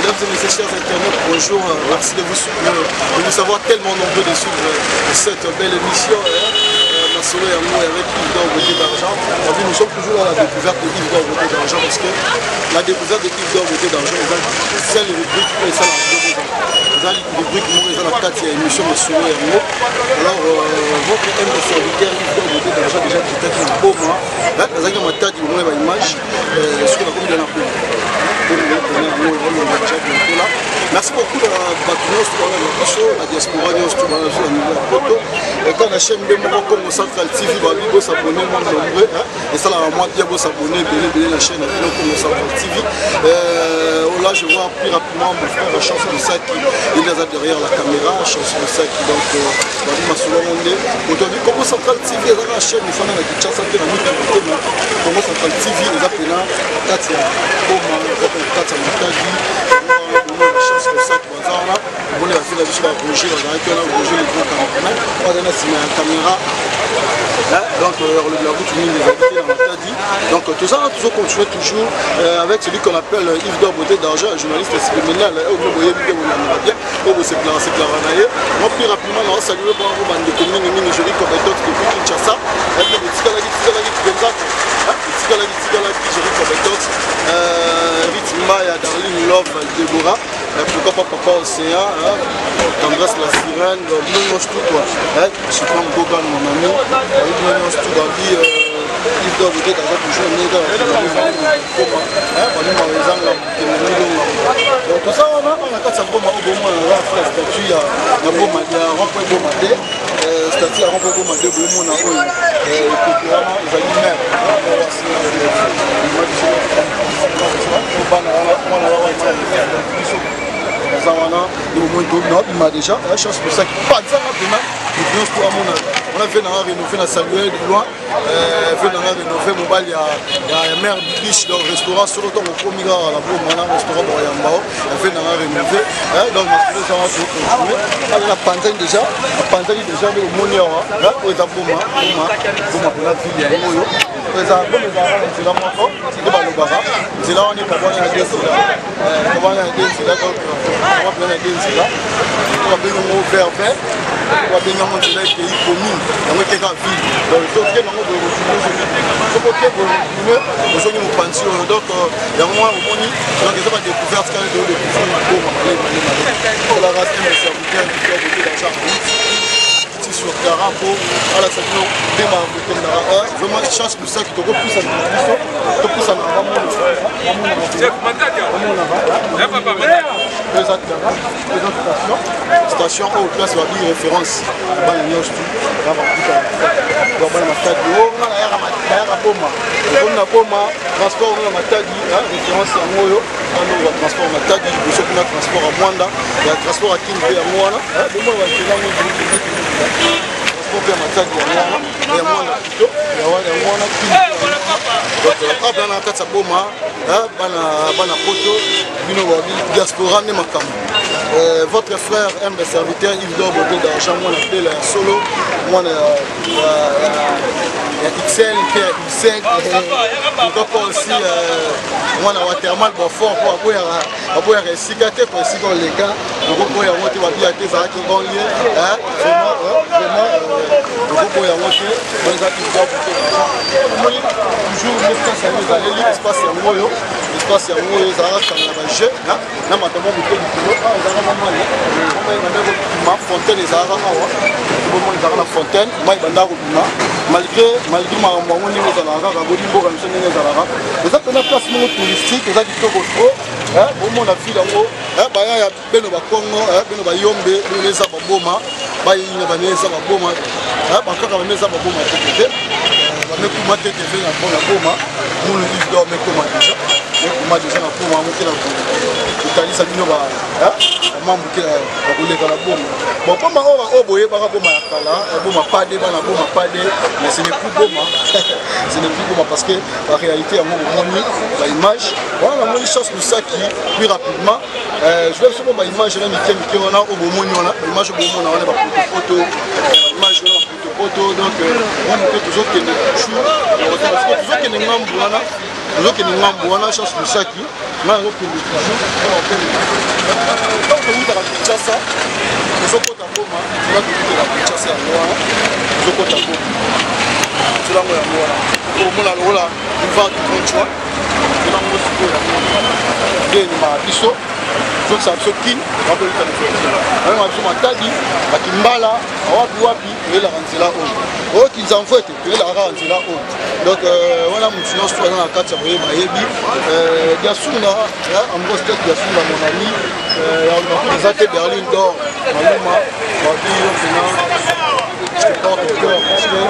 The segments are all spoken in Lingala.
Mesdames et messieurs, chers internautes, bonjour. Merci de vous savoir tellement nombreux de suivre cette belle émission. La solo et amour avec Yves D'Or Beauté d'Argent. Nous sommes toujours dans la découverte de Yves D'Or Beauté d'Argent parce que la découverte de Yves D'Or Beauté d'Argent, c'est le rubrique et ça la rubrique nous est dans la 4e émission de solo et amour. Alors, votre M de serviteur Yves D'Or Beauté d'Argent déjà qui était un beau mois. Là, vous avez ma tête, vous avez une image. Ce qu'on a comme dans la peau. Merci beaucoup de la diaspora, dans la chaîne de Congo Central TV, vous s'abonner, et ça, la moitié vous s'abonner, la chaîne de Congo Central TV. Là, je vois plus rapidement mon frère Chanson de Saki, il est derrière la caméra, Chanson de Saki, donc, aujourd'hui, Congo Central TV, dans la chaîne, il faut que tu aies Congo Central TV, les appelés là, kati ya matadi na chance comme ça bazana on a fait la vie ba projet bazana qui on a projet le grand caméra pas dans la caméra donc le blabou tout le monde les invités dans matadi donc tout ça toujours continuer toujours avec celui qu'on appelle Yves D'Or Beauté d'Argent journaliste criminel au boye bien on bien au c'est clair moi plus rapidement on va saluer bon bande de communes mini joli compétence depuis Kinshasa et puis tikala comme ça tikala joli compétence Ritmaya, Darling Love, Deborah, pourquoi pas Papa Océan, Tendresse la Sirène, Blonge tout quoi, je suis comme Gogan mon ami, Blonge tout dans vie, Yves D'Or Beauté d'Argent toujours né dans tout ça on a quatre sacs au moins on a fait la statue il y a rempli Bomade statue à rempli Bomade Bomona et couramment ils allaient même on a déjà la chance pour ça qui pas de ça on a fait dans la rénover la saluer de loin fait dans la rénover mon bal il y a mère biche dans le restaurant sur le temps au premier à la boue maintenant restaurant pour Yambao fait dans la rénover donc ça va continuer la panzane déjà le monieur là pour ta bouma pour la fille ya moyo ça comme les arabes c'est là moi c'est pas le bara c'est là on est pas bon à dire ça on va aller dire ça donc on va bien dire ça on va bien nous faire on va bien nous dire que il commune on est qu'à ville donc tout ce que nous devons ce côté pour nous besoin de pension donc il y a moi au moni donc c'est pas découverte quand de pour la race de serviteur qui fait beaucoup d'argent sur terrain pour à la saison démarrer vraiment chance pour ça qui te repousse à station au place va dire référence transport référence à Moyo transport matadi transport à Mwanda transport à Kinbe à Mwana transport à matadi à Mwana donc na kati boma bana poto bino diaspora ne makambo votre frère aime le serviteur Yves D'Or Beauté d'Argent moi l'appelle solo moi XL XL pourquoi pas aussi moi na watermal bon fort pour aboya resikaté pour si dans les gars pour ya monter va bien tes arrêts bon lieu vraiment pour ya monter on les a toujours l'espace à nous aller l'espace à moyo espace ya moyo za ra kana ba je na matamo buto buto za ra mama ma fontaine za ra awa bon za ra fontaine mai banda ko bima malgré ma ngoni za ra ga bodi mboka msene za ra eza pena place mo touristique eza kitoko trop bon mon avis dango ba ya beno ba Kongo beno ba yombe beno za ba boma ba yina ba neza ba boma ba kaka ba neza ba boma tete mais pour moi tete fait na boma nous Yves D'Or mais comment déjà mais déjà na pour moi monter la Italie ça bino ba mambo ki ba koleka la boma bon comme on boye ba boma ya kala boma pas de ba na boma pas de mais ce n'est plus boma ce n'est plus boma parce que la réalité à mon moni la image voilà la chance pour ça qui plus rapidement je vais sur ma image là qui on a au bomoni on a image au bomoni on a ba photo image photo donc on peut toujours que toujours que les membres voilà chance pour ça qui Maintenant, on a donc, on a Kinshasa. Les autres à Boma, on a Kinshasa à Loa. Les autres à Boma. C'est là où on a Loa. Au moins, on a une vente de 30 choix. C'est là où on a Loa. Biso. Donc ça se kin, on peut le faire. On a besoin d'Atadi, Bakimbala, Wapi Wapi, et la Ranzela haut. Oh, qu'ils en fouettent, et la Ranzela haut. Donc voilà, mon silence soit dans la carte, ça va y Mayebi. Yasuna, en gros, c'était Yasuna, mon ami. Les athées Berlin d'or, Maluma, Babi, je porte au cœur parce que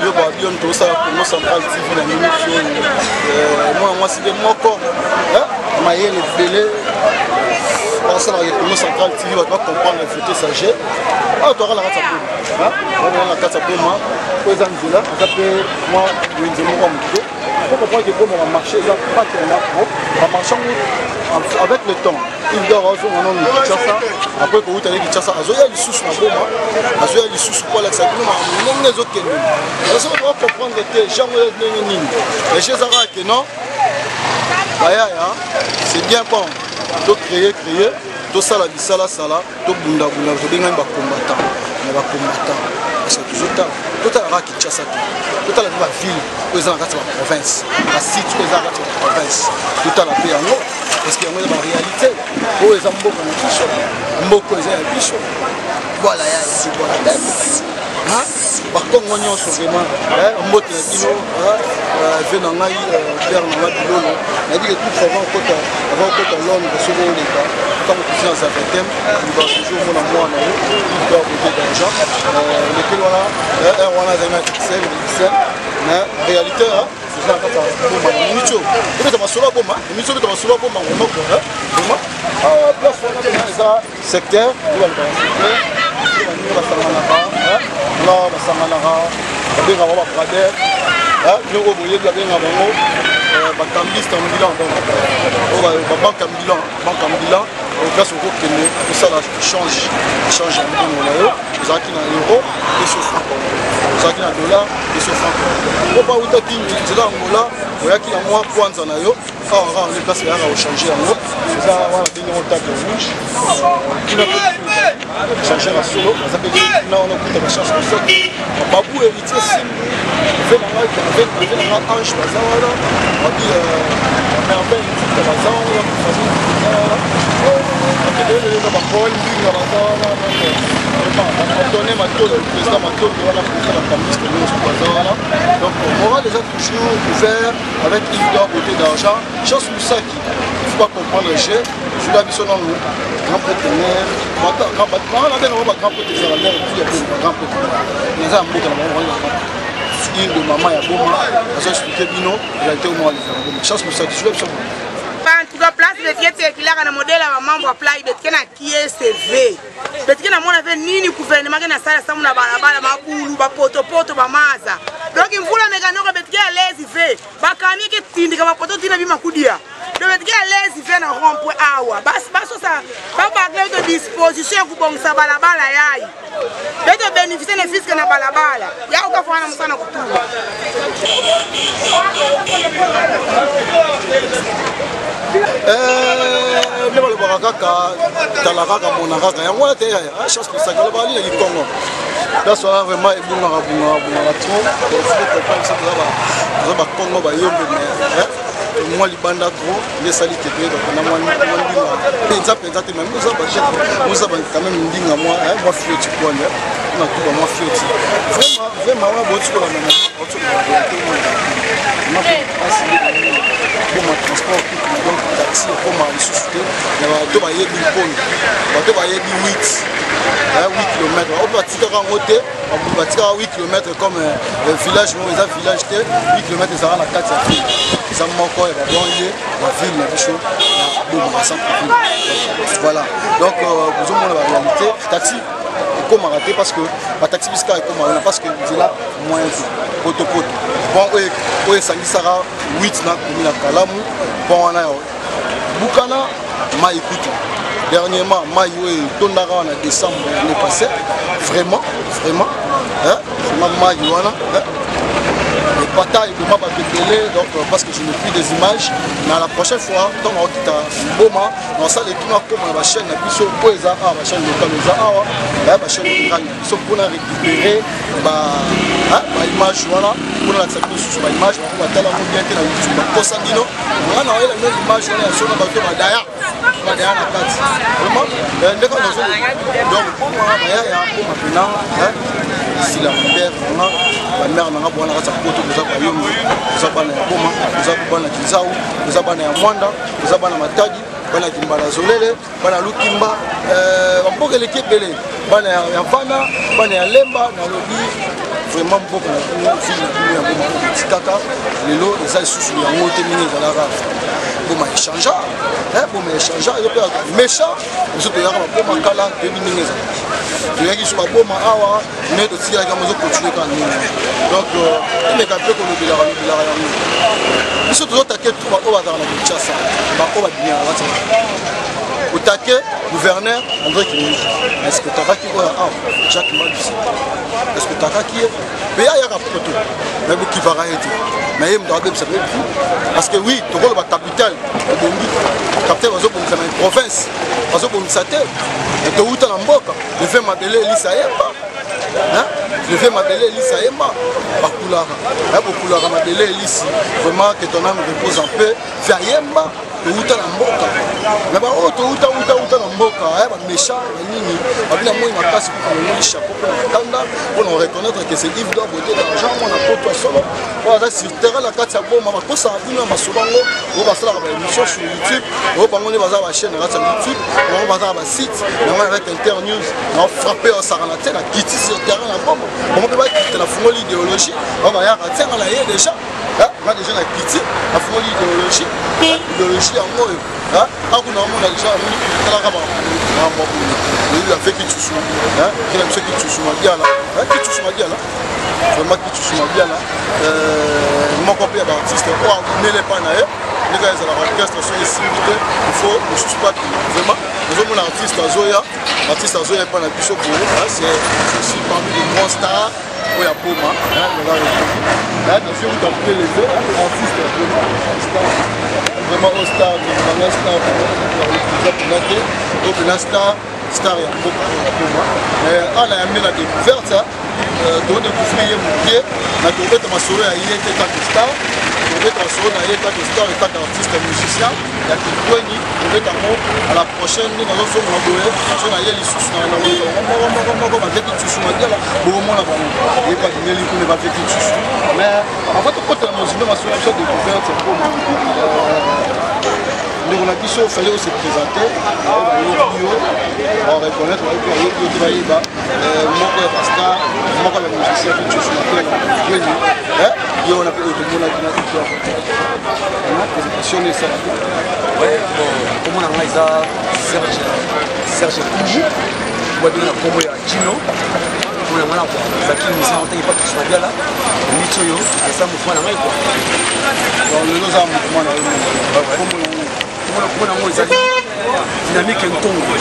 je vois bien tout ça pour nous central TV la minute. Moi, c'est des mots comme Maïe, les bélés. Parce que la centrale TV va comprendre le futur sagesse. Ah, tu auras la carte à pomme. On a la carte à pomme. Pour les Angola, on s'appelle moi, le Nzemo Mouko. Il faut comprendre que comme on va marcher, ça pas qu'on a trop. On va marcher avec le temps. Il doit avoir un nom de Kinshasa. Après, quand vous allez à Kinshasa, il y a des sous dans Boma. Il y a des sous pour la salle. Non, les autres qui nous. Ça doit comprendre que les gens ont des nini. Les gens ont que non. C'est bien bon. To créer, to sala bisala sala, to bunda bunda, to benga ba combattant, na ba combattant. Parce que tout à la Kinshasa, tout à la ville, aux gens de la province, la site aux gens de la province, tout à la paix en eau, parce qu'il y a une réalité. Aux gens beaucoup de bichot, beaucoup de bichot. Voilà, c'est bon la tête. Par contre, on y a vraiment un mot de Dino, Venangaï, Père Nanga Bilolo. On a dit que tout avant que l'homme de ce monde l'État, quand on est dans un thème, il va toujours mon amour en haut, il doit beaucoup d'argent. Lequel on a des maîtres, mais en réalité, c'est ça quand on a un minute. Et puis, on va se la bombe, on va se la bombe, on va se la bombe. Ah, place, on a dans un secteur, on va non, Basanganara, Babenga Brader, nous voyons la Benga Bango, Bakambiste en bilan, banque en bilan, grâce au groupe Kenya, tout ça change en billet, vous avez qui dans l'euro et sur franc, vous avez qui dans dollar et sur franc. Pour pas vous dire que là Angola, vous avez qui dans moi Kwanza na yo, on est passé à changer en euro, c'est ça on a des table rouge, qui n'a pas changer la solo, ça veut dire là on a coûté la chance pour ça. Babou héritier sim, fait la hanche bazala, on dit merveille de bazala, donné ma tôle, le président Matol, donc on aura déjà toujours ouvert avec une beauté d'argent. Chance pour ça qu'il ne faut pas comprendre le jeu. Je l'ai mis sur nous, grand partenaire, grand partenaire, il de maman et Boma, je vais expliquer Bino, il a été au moins les chance pour ça que je vais en tout cas, place de pied circulaire à modèle à membre à plat, il y a CV. Parce que nous avons ni gouvernement qui a ça, ça na balabala, ma boulou, ma poto, ma maza. Donc il faut la mécanique qui est à l'aise, il fait. Ma camille qui tinde, ma poto tinde ma coudia. Donc il est à l'aise, il fait un rond-point awa. Bas ça, pas parler de disposition pour bon ça balabala yaï. De bénéficier des fils que na balabala. Il y a aucun fois na musana couture. Même le Barakaka, Talaraka, Monaraka, on a été à chance pour ça, il y a du Congo. Là, ça va vraiment être bon à la trop. Il faut que Congo moi, les bandes trop, les salités, on a moins de gens. Même nous avons quand même une ligne à moi, moi, fier du coin, on a tout moi fier. Vraiment, on a beaucoup de pour mon transport, donc taxi, pour ma ressource, il y a 8 km. On va tirer en route, on va tirer 8 km comme le village, les village 8 km, ça va la 4 ça manque encore, il va branler la ville, la bichot, voilà. Donc, vous avez la réalité, taxi. Comment rater parce que la taxi fiscale est comment parce que c'est là moins poto bon oui ça sera 8 na commune à Kalamu bon on a Bukana ma écoute dernièrement ma yoé tondara en décembre l'année passée vraiment hein ma yoana bataille de ma bataille, donc parce que je n'ai plus des images. Mais la prochaine fois, dans mon Boma, dans ça, les clients comme la chaîne, la chaîne locale, la chaîne locale, pour récupérer l'image, voilà, pour la sur l'image, pour la telle bien que la YouTube, pour ça, on a la même image, on a sur la bateau, d'ailleurs, la carte. Vraiment, donc, pour moi, il y a maintenant, ici la mère, la mère n'a pas de sa photo, nous avons eu, nous avons eu Boma, nous avons eu Kizao, nous avons eu Mwanda, nous avons eu Matadi, bana kimbala zolele bana lukimba mboka l'équipe belé bana ya vana bana ya lemba na lobi vraiment mboka na fille na Boma tikaka lelo eza isusu ya ngote mini za la race Boma échangea Boma échangea yo pe méchant nous autres ya Boma kala de mini za to yaki sur Boma awa mais to tia ka mozo continuer quand même donc il me capte ko lobila ya nous autres attaquer tout au bazar na Kinshasa ba o ba bien au taquet, gouverneur André Kimini. Est-ce que tu as qui est Jacques Malusi? Est-ce que tu as qui est mais il y a un photo. Mais qui va arrêter. Mais il me doit ça parce que oui, tu vois la capitale, la capitale va pour une province, va pour une satellite. Et tu as un mboka, le fait m'appeler Elisa Yemba. Je vais m'appeler Elisa Yemba. Bakulara m'appeler Elisa. Vraiment que ton âme repose en paix. Fais Yemba. Touta na mboka na ba o touta na mboka ba méchant nini ba bila moi na passe pour le chapeau pour tanda pour nous reconnaître que c'est Yves doit botter d'argent on a pour toi solo voilà sur terrain la carte ya Boma ba ko sa bino masobango o ba sala ba émission sur YouTube o ba ngone ba za ba chaîne na YouTube o ba za ba site on avec Internews on frapper au Saranate la quitter sur terrain na Boma on peut pas quitter la fondée idéologie on va y a tiens la yé déjà on a déjà la quitter la fondée idéologie en moyo akuna mona déjà talaka ba il a fait que tu sois qui a fait que tu sois bien là qui tu sois bien là vraiment qui tu sois bien là mon copain d'artiste quoi ne les pas na les gars ils ont l'orchestre sur les civités il faut ne suis pas vraiment nous avons l'artiste Azoya pas na biso pour c'est aussi parmi les grands stars où il y a Boma là dans ce où tu as pris les deux artistes vraiment au star de star pour la star ya Boma mais on a amené la découverte ça de découvrir mon pied na to beta masoro ya ile te tant star to beta masoro na ile tant star et tant artiste musicien ya kitweni to beta mo à la prochaine ni nazo so mo boye so na ile lisusu na mo ba veki tsusu ma diala bo mo na ba et pas de meli ko ne ba veki tsusu mais en fait ko ta mo zimba masoro ya découverte pour on a dit qu'il fallait se présenter, on reconnaître qu'il y a des Rasta, des musiciens qui sont on a fait présentation ça. Oui, comme on a Serge Koujou, on a donné la promo à Gino. On a voilà Zaki Moussa on n'est pas tout sur là Mitsoyo et ça mouvement là quoi. Donc le nos mouvement là comment on les a dynamique Congo donc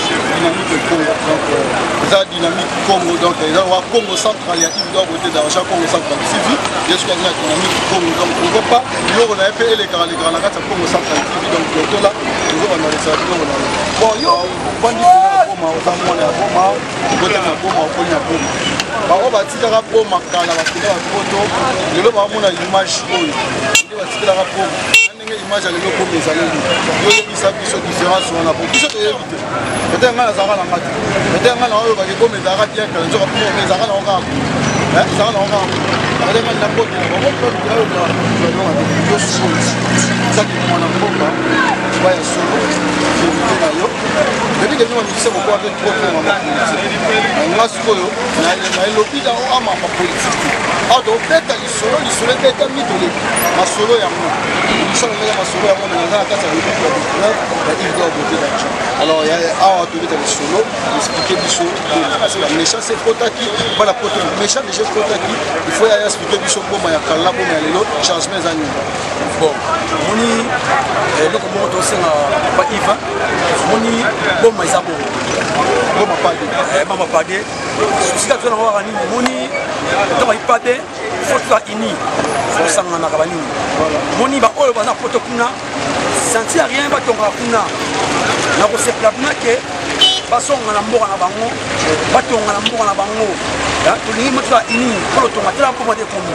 ça dynamique Congo donc il y a Congo central il y a qui doit voter d'argent Congo central TV jusqu'à la dynamique Congo donc on va pas on a fait les grands la carte Congo central TV donc tout là nous on a ça bon yo bandi Boma ozamona ya Boma côté na Boma okoni na Boma bango batikaka Boma kala batika bafoto lelo bamona image oyo nde batikaka Boma ndenge image ya lelo Boma ezaleli yoyebisa biso différence wana po biso toyebi te peut-être nga nazalaka na ngati peut-être nga na oyo bake Boma ezalaka bien kala nzoka Boma ezalaka na okaka ezalaka na okaka peut-être nga nakote na bango ezaki mwana mboka baya solo vérité na yo depuis que nous musicien beaucoup avec trop faire en politique nga sikoyo na elobi na ama ma politique ado beta lisolo beta mitole masolo ya mo lisolo ya masolo ya mo na za kata ya elobi ya il doit voter d'argent alors ya awa to beta lisolo expliquer biso parce que méchant c'est potaki pas la poto méchant déjà potaki il faut ya expliquer biso Boma ya kala Boma ya lelo changement za nyumba bon moni donc mo to senga ba Iva moni Boma izabo Boma pade sika tuna wa nini moni to ba ipade faut ça ini osanganaka banini moni baoyo baza poto kuna sentir rien batongaka kuna na kosepela kuna ke basonga na mboka na bango batonga na mboka na bango tolingi moto ya ini polo tonga tela mpo mode komu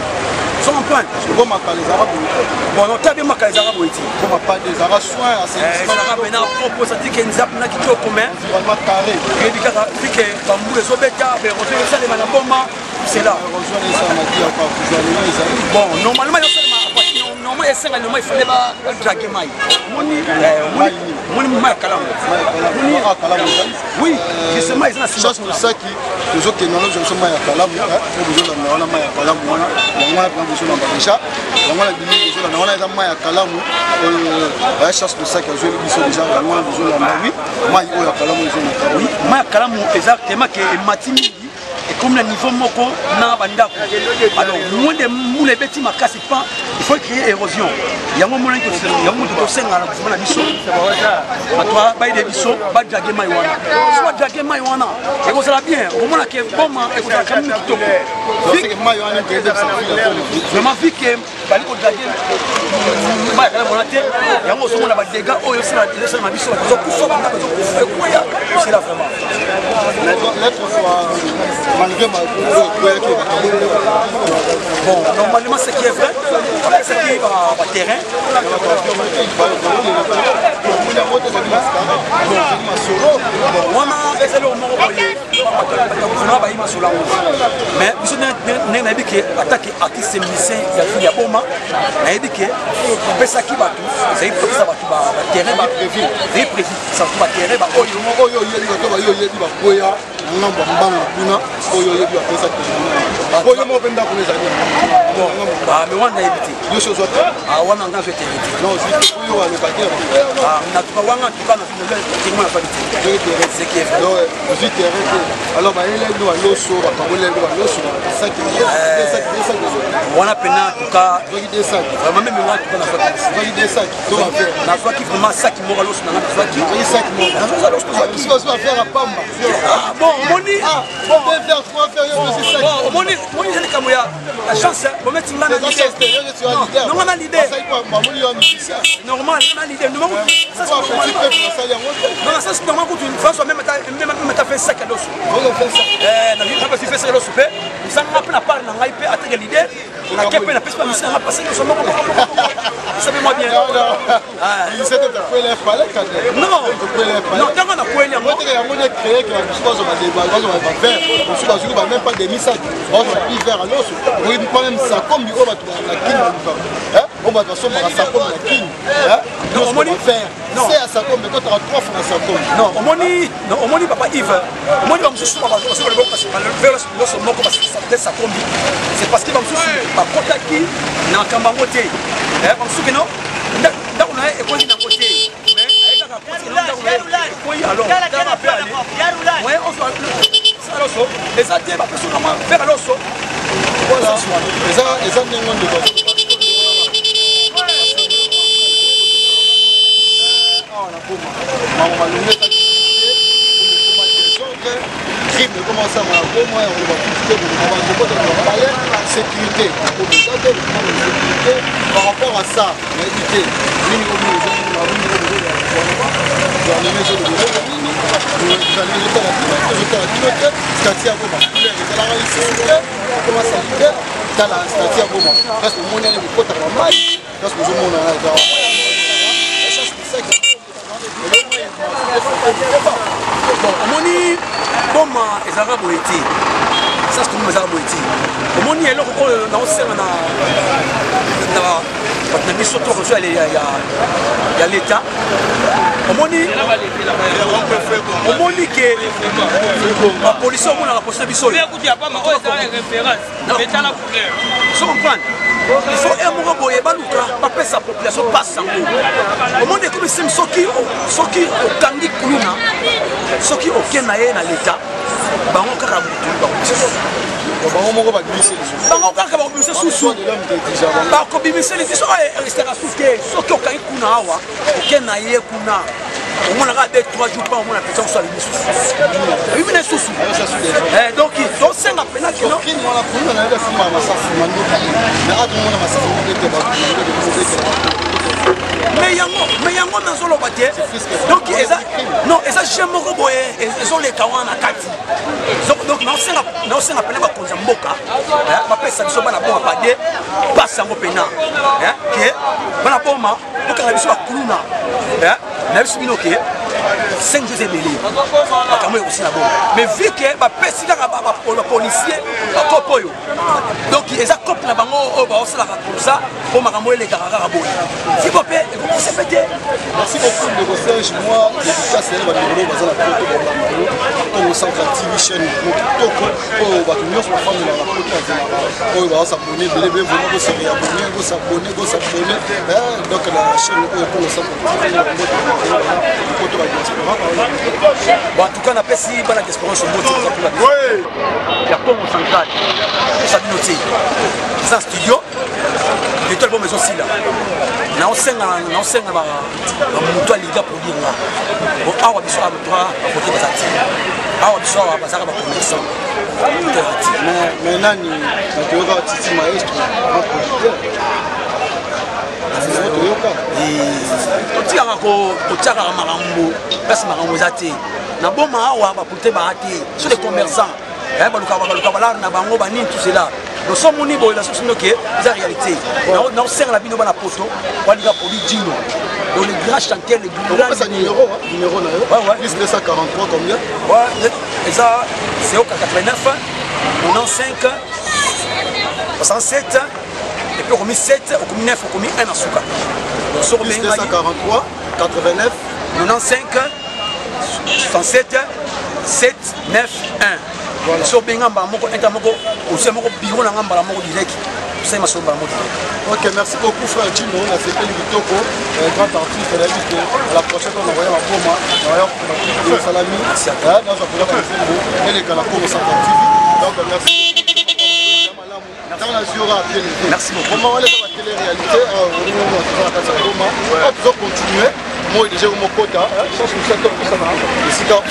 so comprendre bon makala ezaka boye bon no tabe makala ezaka boye ti bon pas des ara soin ezaka pena propos ati ke nzap na kitoko mais environnement carré yebi kaka fike bambula ezobeta berosion esalema na boma c'est là bon normalement normalement esenga normalement il fallait ba draguer mai moni mai kalamu oui justement ils ont chose pour ça qui toujours que non je suis mai kalamu besoin na wana mai kalamu wana yango na besoin na déjà yango na bimi besoin na wana eza mai kalamu ba chose pour ça que je lui dis déjà yango na besoin na oui mai oyo kalamu besoin oui mai kalamu exactement que matini et comme le niveau moko na bandako alors moins de moule beti makasi pas il faut créer érosion yango mona ko yango to senga na kufuna biso atwa ba ide biso ba drage mai wana soit drage mai wana et ko sala bien au mona ke boma et ko sala comme to que mai wana que def ça vraiment vu que bali ko drage ba kala mona te yango so mona ba dégâts oyo sala na biso ko kufa ba ko kufa c'est là vraiment l'autre fois malgré ma bon normalement ce qui est vrai c'est qui va terrain wana ezali omoko boye bakufuna bayima sola mais biso ndenge nayebi ke atake artiste musicien ya fili ya boma nayebi ke opesaki bato ezali kopesa bato baterrain ezali prévu sartu baterrain baoyo oyebi bato bayo oyebi bakoya ngambo ya mbango kuna oyo oyebi bapesa oyo moko mpe ndako ezali mais wana nayebi te nyonso ozwa te wana nga zwa te non oyo alokataire natuka wanga tuka na finoma na fabi te alors bayeleli baloso bakangoleli baloso wana pena tuka vraiment même nga tuka na fabi na zwaki vraiment saki moko loso na nga zwaki affaire à pamba bon moni moni c'est comme ya la chance momenti nga na l'idée non na l'idée normal na l'idée non ça c'est normal que tu fasses même ta fait sac à l'os na vie pas fait sac à l'os pe ça n'a pas la part na ngai pe atteindre l'idée na kepe na pesa pas ça na passer que ça moko savez-moi bien c'était ta poêle palais non non tant na poêle yango yango na créer que je pense on va débarquer on va faire on se passe même pas des misac on va plus vers à l'os on peut même ça comme on va la kin on va passer à ça comme la kin non on va faire c'est à ça comme quand tu as 3 francs à ça comme non on moni papa Yves on moni ba mususu ba parce que le bon parce que vers l'os moko parce que ça peut ça comme c'est parce que ba mususu ba kotaki na kambango te ba mususu que non ndako na ekoni na côté mais ayeka ka côté ndako oui alors ouais on soit ça l'osso les athées ba personne vraiment vers l'osso voilà les amis de crime commence à sécurité par rapport à ça omoni boma ezalaka boye te sasi tomoma ezalaka boye te omoni eloko oyo naosenga na bato na biso to rezo ya leta omoni ke bapolisi omonaka posi na biso so comprendre il faut un moko boye baluka bapesa population pasi yango omoni ekomi semi soki okangi kuluna soki okende na ye na leta bango kaka bango moko babimisi bango kaka bakobimisa susu bakobimisa lisusu oyo restera susu te soki okangi kuna awa okende na ye kuna au moins 2-3 jours pas au moins la personne soit les sous. Oui mais les sous. Donc c'est un appel que non. Mais yango nazolo batie donc non eza jamais roboye ezo les kawana kati donc na osenga pena ba konza mboka ba pesa biso bana bon ba de passe yango pena que bana boma okanga biso ba kuluna na biso binoke 5 jours ebele bakamwe aussi na bon mais vu que ba pesi kaka ba policier ba kopoyo donc eza cop na bango o ba osala comme ça pour makamwe les kaka bon si popé vous se pété. Merci beaucoup de vos stages. Moi, dédicace à Badibolo, Bazala Poto, Babamolo, au centre TV chaîne, Toko, au Batumio, sur la femme de la Poto, au va s'abonner, bébé, vous se réabonner, vous s'abonner. Donc la chaîne pour le centre TV, Poto, bon, en tout cas, on a pas si bonne expérience au mot. Oui. Il y a comme au central, ça dit noter. C'est un studio. Et toi, le bon maison aussi là. Na osenga ba mutu aliga produire là. Bon awa biso a droit à côté de ça. Awa biso a bazaka ba commerçant. Mais nani natoyoka titi maestro en producteur. Kotiaka makambo kasi makambo eza te na boma awa bapote baa te so les commerçants baluka balare na bango banini tout cela nous sommes moni boye la source que c'est la réalité na osengela la bino bana poto waliga produit Dino donc les grands chanteurs les grands numéro na yo plus 243 combien ouais ça c'est au 89 95 67 et puis on met 7 on met 9 on met 1 en souka donc sur plus 243 89 95 67 7 9 1 voilà. So benga moko enta moko aussi moko bureau na ngamba moko direct c'est ma somba moko. OK, merci beaucoup frère Dino, on a fait le Vitoko, grand artiste de la vie. À la prochaine on va voir la Poma, on va voir Salami, dans un programme et les Kalako au centre TV. Donc merci. Merci beaucoup. Comment on va la télé-réalité on va continuer. Moi déjà mon quota, ça c'est ça top ça va. Ici quand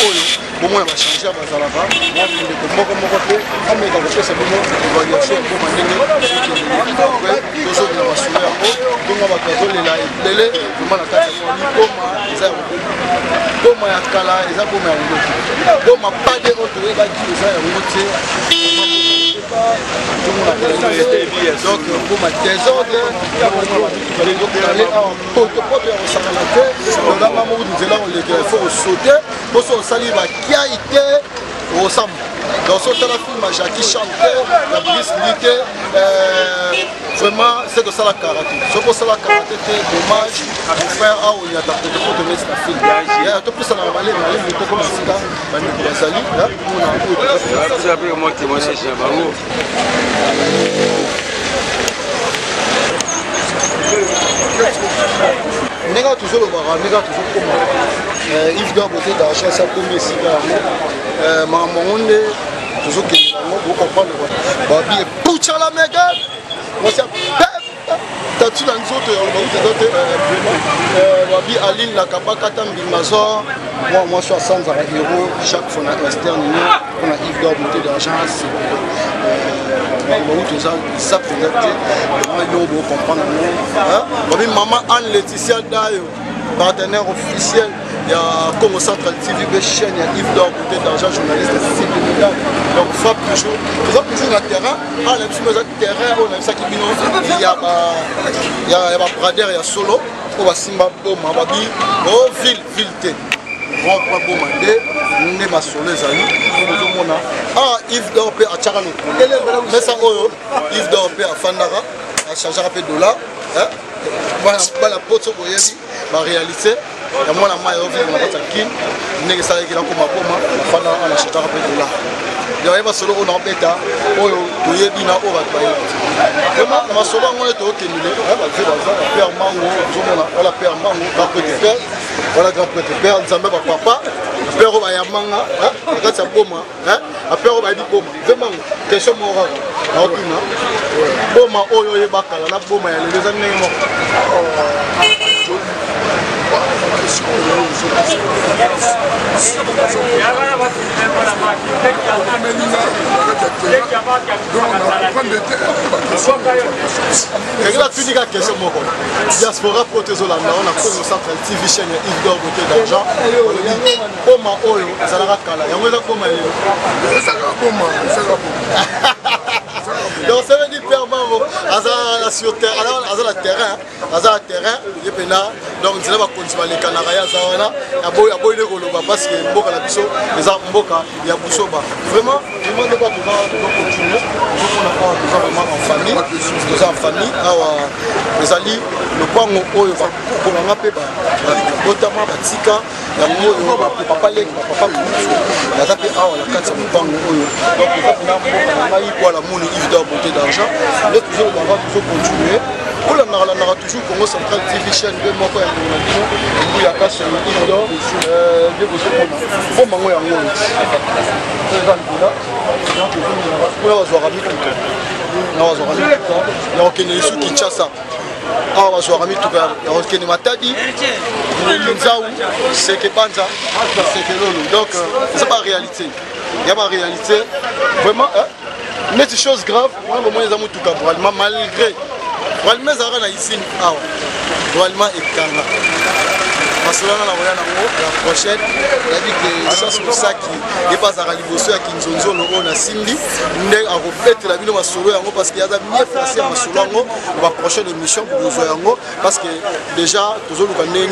au moins on va changer à Bazalava. Moi je vais comme côté, on met dans le c'est bon évaluation pour mandingue. Après deux autres on va soulever en haut. Donc on va caser les là télé, comment la carte comme ça. Comme ya kala, ça comme ya donc ma pas de autre va dire ça donc pour ma désordre, donc aller en pote on a maman nous allons les il faut sauter pour son salut va qui a été au sam dans ce film Jackie chantait la brise litée vraiment c'est de ça la karaté c'est pour ça la karaté c'est dommage pour faire il y a pour de mettre la film il y a tout plus ça la balai mais il faut comme ça bani bazali là on a vous avez moi témoignage à Bango nega toujours le bara nega toujours comme Yves doit botter d'argent ça comme ici là maman toujours que vous comprenez quoi babi poucha la méga moi c'est tatu na nzoto ya baute babi Aline la kabaka tambi mazor moi je suis à 100 € chaque fois na externe on a Yves doit botter d'argent ça peut-être vous comprenez maman Anne Laetitia Dayo partenaire officiel il y a Congo Central TV chaîne il y a Yves d'or côté d'argent journaliste donc frappe toujours le terrain à l'impression terrain on a ça qui il y a Brader il y a Solo on va Simba Boma babi oh ville on va bombarder ne ma solo les amis ah Yves d'or pe a Tchakano mais ça Yves d'or pe a Fandara a changer un peu de dollar voilà poto boyebi ba réaliser ya mwana mai ovile na kata kin ndenge sala kila ko mapoma na fana na changer un peu de dollar ya yeba solo on embêta oyo boyebi na o ba baye vraiment na masolo ngone to kenile ba fe baza père mango zomona wala père mango ba petit voilà grand petit père nzambe ba papa père ba ya manga kati ya boma père ba di boma vraiment question mora na otuna boma oyo yeba kala na boma ya leza ndenge moko population Regarde, tu dis la question, mon diaspora protezolanda, on a Congo Central TV chaîne Yves D'Or Beauté d'Argent. Comment Oyo, ça l'a kala. Il y a comment il donc ça veut dire permanent, sur terrain, la terrain, il y a donc c'est là qu'on continuer les Canaries, ça on a boy de Goloba parce que Mboka la biso, les arbres Mboka, il y a Boussoba. Vraiment, je me demande pas de continuer. Nous sommes vraiment en famille, nous sommes en famille. Les alliés, le point où il va pour la paix, notamment Batika, papa Lek, papa Poutou, la tapé à la carte de Bango. Donc il va pour la moune Yves D'Or Beauté d'Argent. Nous toujours continuer. Pour la nara toujours Congo Central TV chaîne de moi quand il y a casse Yves D'Or de Beauté pour mango ya ngoni. Pour la Zoarami tout. Na Zoarami tout. Na okene isu Kinshasa. Ah, on va jouer à Mitouka, on va Matadi, Kinzaou, c'est que Banza, c'est que Lolo. Donc, c'est pas la réalité. Il n'y a pas de réalité. Vraiment, mais c'est chose grave. Moi, au moins, ils ont tout cas pour Allemand, malgré. Pour Allemand, ils ont ici. Ah, pour Allemand et Kanga. Parce que là, la prochaine, il a dit que ça, c'est pour ça qu'il n'est pas à Ralibosso, à Kinzonzo, on a Simbi. Il a reflété la ville de Masolo parce qu'il y a des mieux placés à Masolo pour la prochaine émission pour nous voir. Parce que déjà, tous les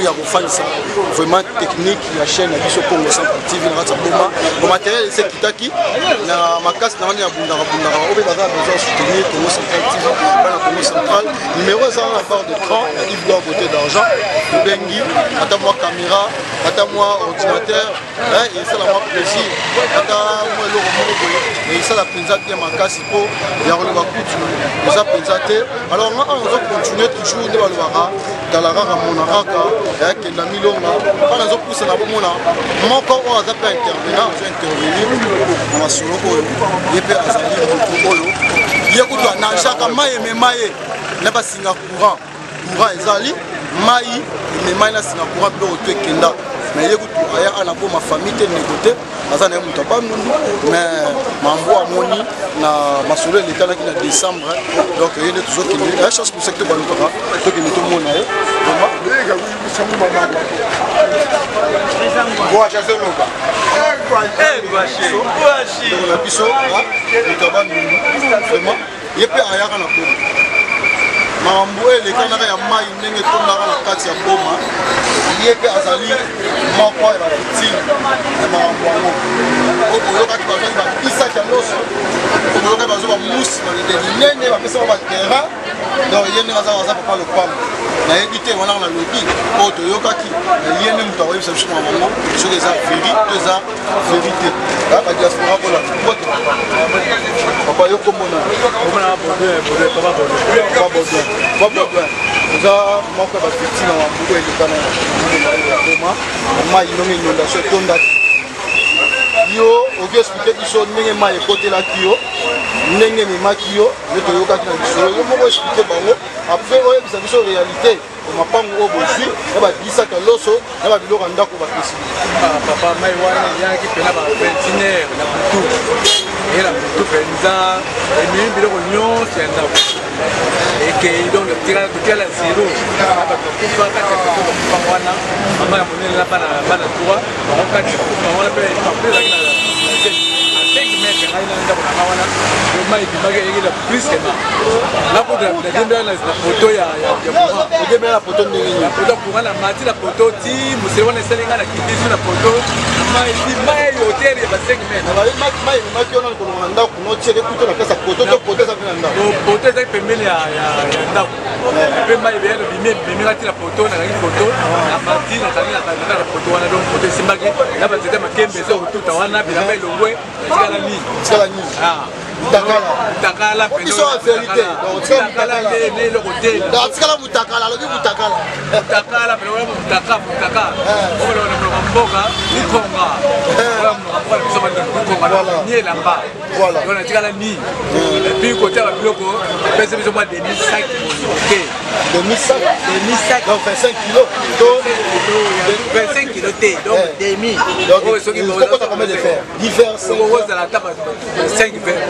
gens qui ont vraiment technique, la chaîne, la vie Congo Central TV, le matériel, c'est Kitaki. Ma casse, on a besoin de soutenir Congo Central TV, Congo Central. Numéro 1 à la barre d'écran, Yves D'Or Beauté d'Argent, Bengi. Moi caméra, moi ordinateur, et ça la plaisir. Moi et ça la présenté ma casse pour y a le coutu, ça présenté. Alors on va continuer toujours dans la rare monaraka, avec la milonga. On a poussé la mona. Moi quand on a intervenir, je vais intervenir. On va sur le pôle. Et puis à salir le pôle. Il y a beaucoup de nanjaka maye mais maye. N'a pas signé courant ezali. Maï, mais maï na sina pour appeler au tué kenda. Mais écoute, aya ana pour ma famille te négoté, azana muta pas mundu, mais mambo amoni na masolo l'état là qui na décembre. Donc il y a toujours qui la chance pour secteur balotaka, to qui meto mona yo. Vraiment. Boa chasse loka. La biso, le tabac vraiment. Il peut aya kana pour. Mambo les canards ya mai ndenge tondaka na kati ya boma ye pe azali moko ya victime ya mambo yango okoyokaki bazali bapisaki ya loso okoyokaki bazwi bamusi balideli nene bapesaka baterrain donc ye ndenge aza papa lopango nayebi te wana na lobi oyo toyokaki ye nde moto akoyebisa biso na bango soki eza veri to eza verité badiaspora kola papa yo komona nous avons fait des victimes à Mboulou et le Canada. Maï, inondation tonda. Yo, ok, expliquer qui sont nenge maï côté la kio, nenge mi makio, le toyoka qui n'a pas. Yo, moi expliquer bango. Après, ouais, vous avez une réalité. On m'a pas au boussi, on va dire ça que l'osso, on va dire rendre qu'on va préciser. Papa maï wana ya qui fait la benzine na tout. Et la tout penza, et même bilo réunion, c'est un et que donc le tirage de quel zéro aba kufa kati kwa wana mama ya monene la bana toa on kati kwa wana pe après la segment aina nda kwa wana kama ibimage ile plus que la photo de dembe na photo ya pour dembe la photo ndenge ya photo pour la mati la photo ti musewana selinga na kibisu na photo mai hotel ya segment na mai makiona ko nda ko no cheke kuto na pesa photo to photo za nda photo za pembeni ya nda pe mai bero bimi ngati la photo na ngi photo na mati na kanila na photo wana donc photo simbaki na ba zete makembe zo tuta wana bila mai longwe skala ni ah Mutakala, ils sont en vérité. Donc, Mutakala, le côté. Dans ce cas-là, Mutakala, le Mutakala. Mutakala, mais on Mutakala, Mutakala. On va le Mboka, Nikonga. Voilà. Ni là-bas. Voilà. On a dit à la ni. Et puis, côté à la bloco, on a fait des 5 OK. 2005. Donc 25 kilos. 25 kilos, donc demi. Donc il faut combien de fer? 10 vers, 5 vers.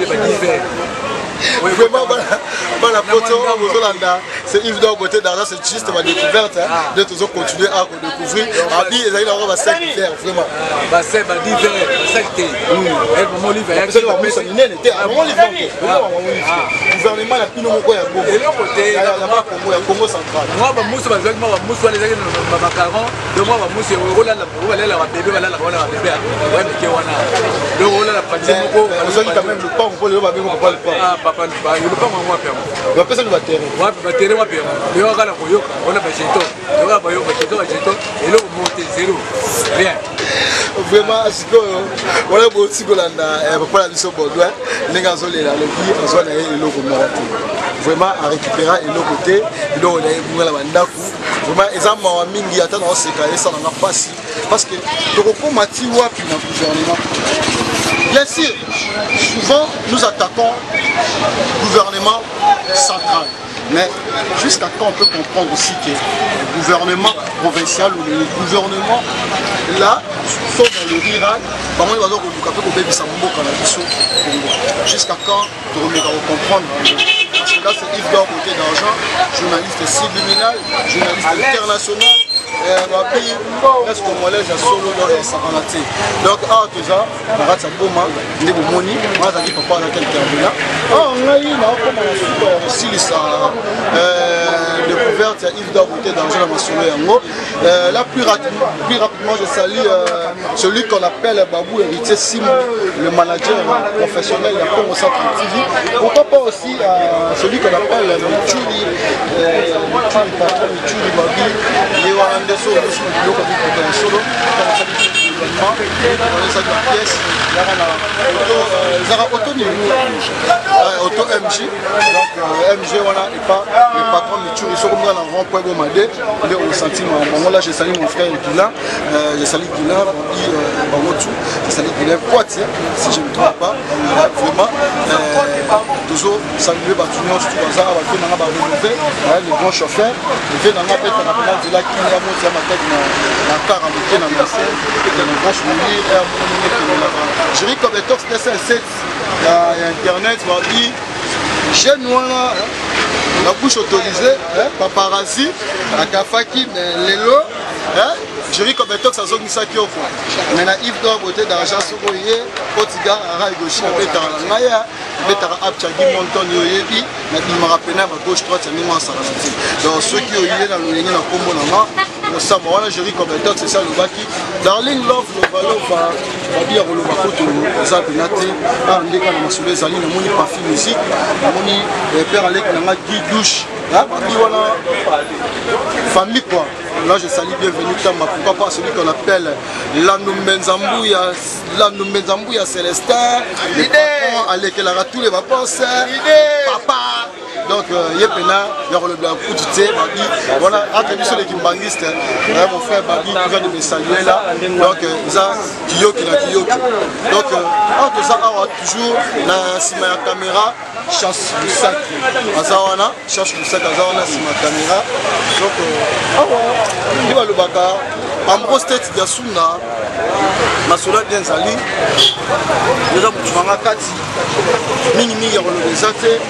Vraiment, la photo, c'est Yves Dor Beauté d'Argent, c'est juste ma découverte. De toujours continuer à redécouvrir. Abi, ils ont 5 vers, vraiment. 10 vers, 5 thé. Gouvernement, la plus nombreux, il y a Congo central. Moi, je suis vraiment, on a aussi vraiment à récupérer et l'autre côté, il on a vraiment exemple mingi attendre on s'est calé ça n'a pas si parce que le repos mati wapi dans le gouvernement. Bien sûr, souvent nous attaquons le gouvernement central. Mais jusqu'à quand on peut comprendre aussi que le gouvernement provincial ou le gouvernement là sont dans le rural, jusqu'à quand on va comprendre. Parce que là c'est Yves Dor Beauté d'Argent, journaliste subliminal, journaliste international. Presque congolaise à solo dans les Saranati. Donc, à tout ça, on a Boma, les Boumoni, on a dit papa dans quelques là. On a eu aussi les découverte Yves Dor Beauté d'Argent dans solo yango. Là, plus rapidement, je salue celui qu'on appelle Babou Héritier Simon, le manager professionnel de Congo Centre TV. Pourquoi pas aussi celui qu'on appelle Michuri, patron Michuri Babi, les Warandais. Solo, solo, auto MJ, donc MG voilà et pas le patron Michuri, ils sont comme dans un rond-point Gomadé, mais au sentiment, là j'ai salué mon frère Guilain, j'ai salué Guilain, j'ai salué Guilain Poitiers, si je ne me trompe pas, vraiment, toujours saluer Batunion, surtout Bazar, les bons chauffeurs, les viennent en appel qu'on appelle de la Kenya, la car à monter dans la scène, dans le branche mourir, je ris comme les tox TSL7, il y a internet, il va dire, chez nous, la bouche autorisée, paparazzi, la kafaki, l'élo, je ris comme les tox à zone Misaki au fond. Mais la Yves Dor Beauté d'Argent, Sokoye, Potiga, Araï Gauchi, Betara, Betara Abchagi, Monton, Yoyebi, Nadimara Pena, gauche droite, il y a Sarasati. Donc ceux qui ont eu dans le ligne, dans le combo, voilà, je ris comme les tox, c'est ça le baki. Darling Love, le ballon va bien rouler au bateau, les Abinate, un des cas de Massoulé Zali, le moni parfum musique, le moni père Alec, la Guy douche, voilà, famille quoi. Là je salue bienvenue Tamba, pourquoi pas celui qu'on appelle Lanoumenzambouya Célestin, le patron Alec, il a tous les vacances, papa. Donc, Yepena, il y a le blanc coup du thé, voilà, attendu sur les kimbangistes, mon frère Babi qui vient de me saluer là, donc, ça, Kiyoki, la Kiyoki. Donc, entre ça, on a toujours la Sima caméra, chasse du sac, Azawana, cherche du sac, Azawana, Sima caméra. Donc, il va le baka, Ambrose Tête Yasuna, Masoula bien Zali, nous avons Kati, Mini il y a le Zate.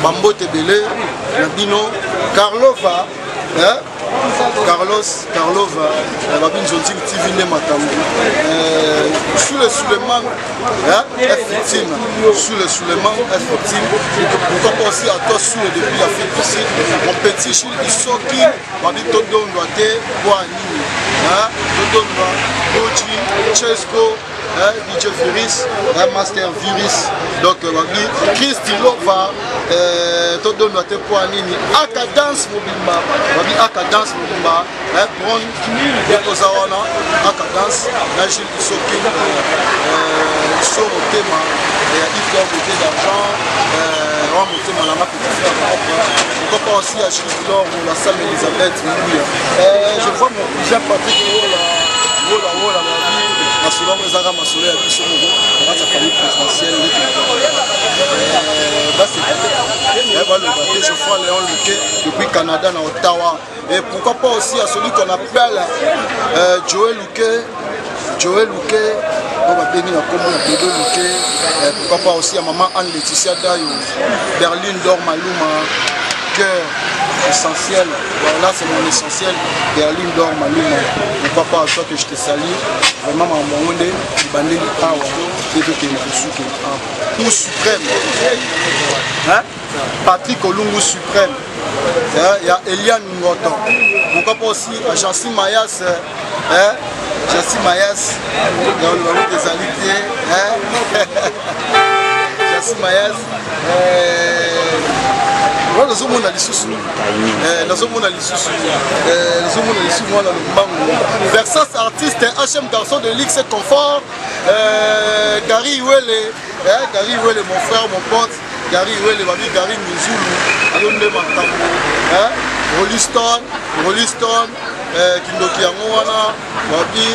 Bambo Tebele, Nabino, Carlova, Carlova, Babine Zonti TV Nematambo. Sous le Suleiman, F-Team, sous le Suleiman, F-Team. Pourquoi pas aussi à toi sous le depuis l'Afrique du Sud, mon petit Chil Isoki, Babi Todon Doate, Boani, Todon Doate, Chesco. DJ Virus, Master Virus, donc Chris Tilova, tout donne notre point nini, Aka Dance Mobimba, Aka Dance Mobimba, Bron, Ozawana, Aka Dance, Nagil Isoki, Iso Motema, Yves Dor Beauté d'Argent, Roi Motema, la marque de frère, pourquoi pas aussi à Gilles Dor ou la salle Elisabeth, je vois mon cousin Patrick, la vie. masolo ezaka masolo ya biso moko nakati ya famille présidentielle baloba te Geoffroy Léon Luke depuis Canada na Ottawa. Et pourquoi pas aussi à celui qu'on appelle Joël Luke, on va bénir la commune de Dodo Luke, pourquoi pas aussi à maman Anne-Laetitia Dayo, Berlin Dor Maluma, cœur essentiel, voilà c'est mon essentiel, Berlin Dor Maluma, pourquoi pas à toi que je te salue, vraiment à mon monde, Bandeli Awa, qui veut que je suis ou suprême, hein? Patrick Olungu suprême. Il y a Eliane Ngoto. Pourquoi pas aussi Jancy Mayas, Jancy Mayas, dans le nom des alités, Jancy Mayas, nous sommes dans les sous, Versas artiste, HM garçon de l'X Confort, Gary Wele, mon frère, mon pote. Gary Wele, Gary Mizulu, Alonde Makambo, Rolling Stone, Kindoki Yangoana, Wabi,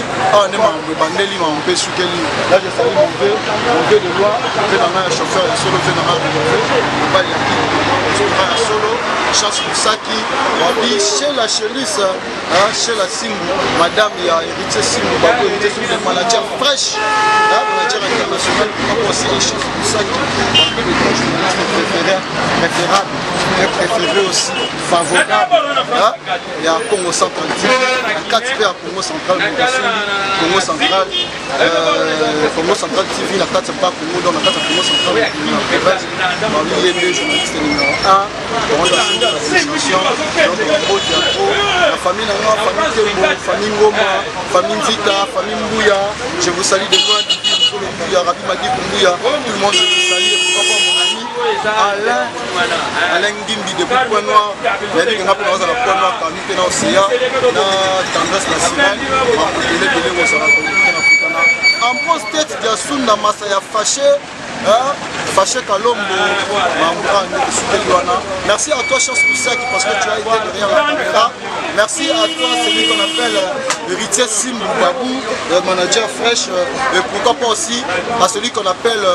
Bandeli, Mampesukeli. Là, je salue mon vieux de loi, fait dans un chauffeur solo, fait dans un solo, Chasse Moussaki, Wabi, chez la chérise, chez la Simbu, madame, il y a héritier Simbu, héritier Simbu, le manager fraîche, manager international, comme aussi les Chasse Moussaki, préféré aussi, favorable. Il y a Congo Central TV, 4 pays à Congo Central, Congo Central TV, la 4 pas Congo, dans la 4 Congo Central, il est journaliste numéro 1, la famille Nanga, famille Tembo, famille Ngoma, famille Nzita, famille Mbouya, je vous salue de loin, Rabi Madi Mbouya, tout le monde je vous salue, pourquoi pas mon ami Alain Gimbi de Point Noir, il a dit qu'on a pris dans la Point Noir, quand nous sommes océan, dans tendance nationale, en grosse tête de Sunda Masaya Fâché Kalombo, merci à toi Chance Moussaki parce que tu as été derrière la caméra. Merci à toi celui qu'on appelle l'héritier Simbu Babou, le manager fraîche, et pourquoi pas aussi à celui qu'on appelle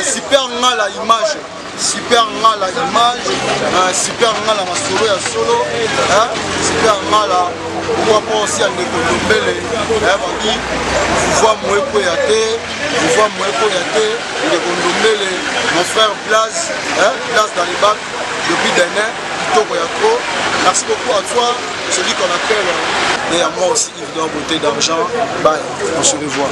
Super Ngala Image. Super Ngala Image, Super Ngala Masolo ya Solo, Super Ngala. Pourquoi pas aussi à Nekotombele, mon frère Blaze, Blaze dans les bacs, depuis Bénin, Kitoko Yako. Merci beaucoup à toi, celui qu'on appelle, et à moi aussi, Yves d'Or Beauté d'Argent. Bye, on se revoit.